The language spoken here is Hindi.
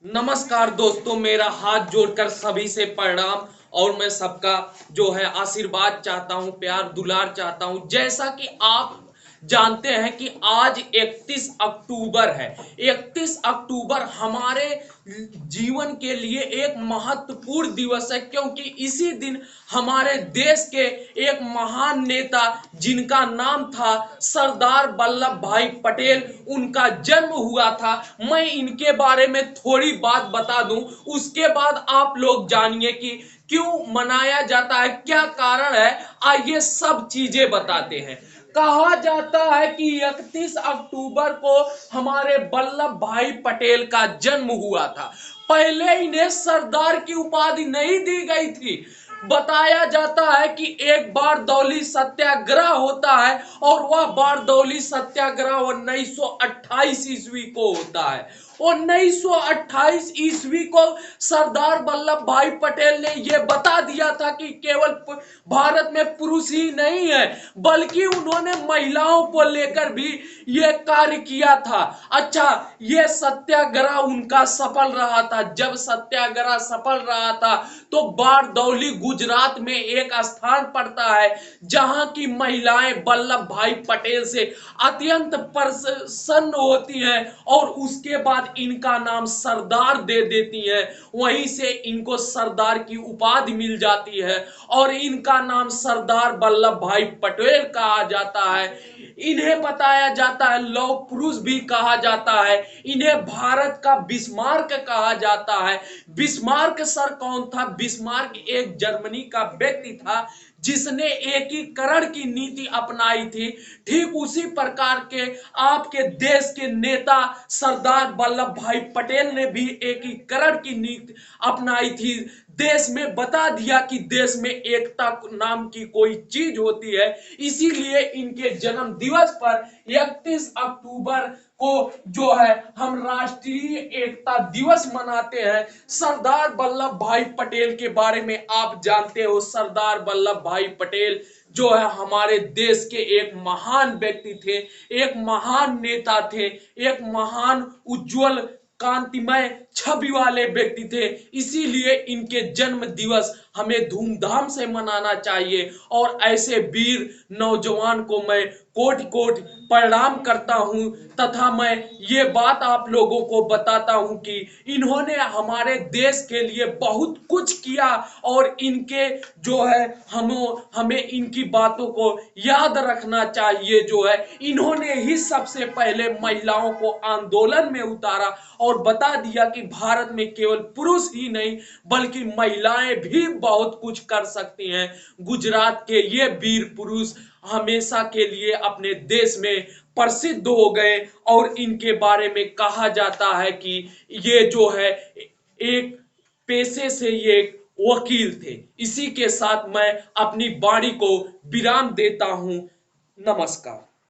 नमस्कार दोस्तों, मेरा हाथ जोड़कर सभी से प्रणाम। और मैं सबका जो है आशीर्वाद चाहता हूं, प्यार दुलार चाहता हूं। जैसा कि आप जानते हैं कि आज 31 अक्टूबर है। 31 अक्टूबर हमारे जीवन के लिए एक महत्वपूर्ण दिवस है, क्योंकि इसी दिन हमारे देश के एक महान नेता जिनका नाम था सरदार वल्लभ भाई पटेल, उनका जन्म हुआ था। मैं इनके बारे में थोड़ी बात बता दूं, उसके बाद आप लोग जानिए कि क्यों मनाया जाता है, क्या कारण है। आइए सब चीजें बताते हैं। कहा जाता है कि 31 अक्टूबर को हमारे वल्लभ भाई पटेल का जन्म हुआ था। पहले इन्हें सरदार की उपाधि नहीं दी गई थी। बताया जाता है कि एक बारदौली सत्याग्रह होता है, और वह बारदौली सत्याग्रह 1928 ईस्वी को होता है। 1928 ईस्वी को सरदार वल्लभ भाई पटेल ने यह बता दिया था कि केवल भारत में पुरुष ही नहीं है, बल्कि उन्होंने महिलाओं को लेकर भी यह कार्य किया था। अच्छा, यह सत्याग्रह उनका सफल रहा था। जब सत्याग्रह सफल रहा था तो बारदौली गुजरात में एक स्थान पड़ता है, जहां की महिलाएं वल्लभ भाई पटेल से अत्यंत प्रसन्न होती हैं और उसके बाद इनका नाम सरदार दे देती हैं। वहीं से इनको सरदार की उपाधि मिल जाती है और इनका नाम सरदार वल्लभ भाई पटेल कहा जाता है। इन्हें बताया जाता है लौह पुरुष भी कहा जाता है। इन्हें भारत का बिस्मार्क कहा जाता है। बिस्मार्क सर कौन था? बिस्मार्क एक जर्मनी का व्यक्ति था जिसने एकीकरण की नीति अपनाई थी। ठीक उसी प्रकार के आपके देश के नेता सरदार वल्लभ भाई पटेल ने भी एकीकरण की नीति अपनाई थी। देश में बता दिया कि देश में एकता नाम की कोई चीज होती है। इसीलिए इनके जन्म दिवस पर 31 अक्टूबर को जो है हम राष्ट्रीय एकता दिवस मनाते हैं। सरदार वल्लभ भाई पटेल के बारे में आप जानते हो, सरदार वल्लभ भाई पटेल जो है हमारे देश के एक महान व्यक्ति थे, एक महान नेता थे, एक महान उज्जवल कांतिमय छवि वाले व्यक्ति थे। इसीलिए इनके जन्म दिवस हमें धूमधाम से मनाना चाहिए। और ऐसे वीर नौजवान को मैं कोटि कोटि प्रणाम करता हूं, तथा मैं ये बात आप लोगों को बताता हूं कि इन्होंने हमारे देश के लिए बहुत कुछ किया, और इनके जो है हमें इनकी बातों को याद रखना चाहिए। जो है इन्होंने ही सबसे पहले महिलाओं को आंदोलन में उतारा और बता दिया कि भारत में केवल पुरुष ही नहीं बल्कि महिलाएं भी बहुत कुछ कर सकती हैं। गुजरात के ये वीर पुरुष हमेशा के लिए अपने देश में प्रसिद्ध हो गए, और इनके बारे में कहा जाता है कि ये जो है एक पेशे से ये वकील थे। इसी के साथ मैं अपनी वाणी को विराम देता हूं। नमस्कार।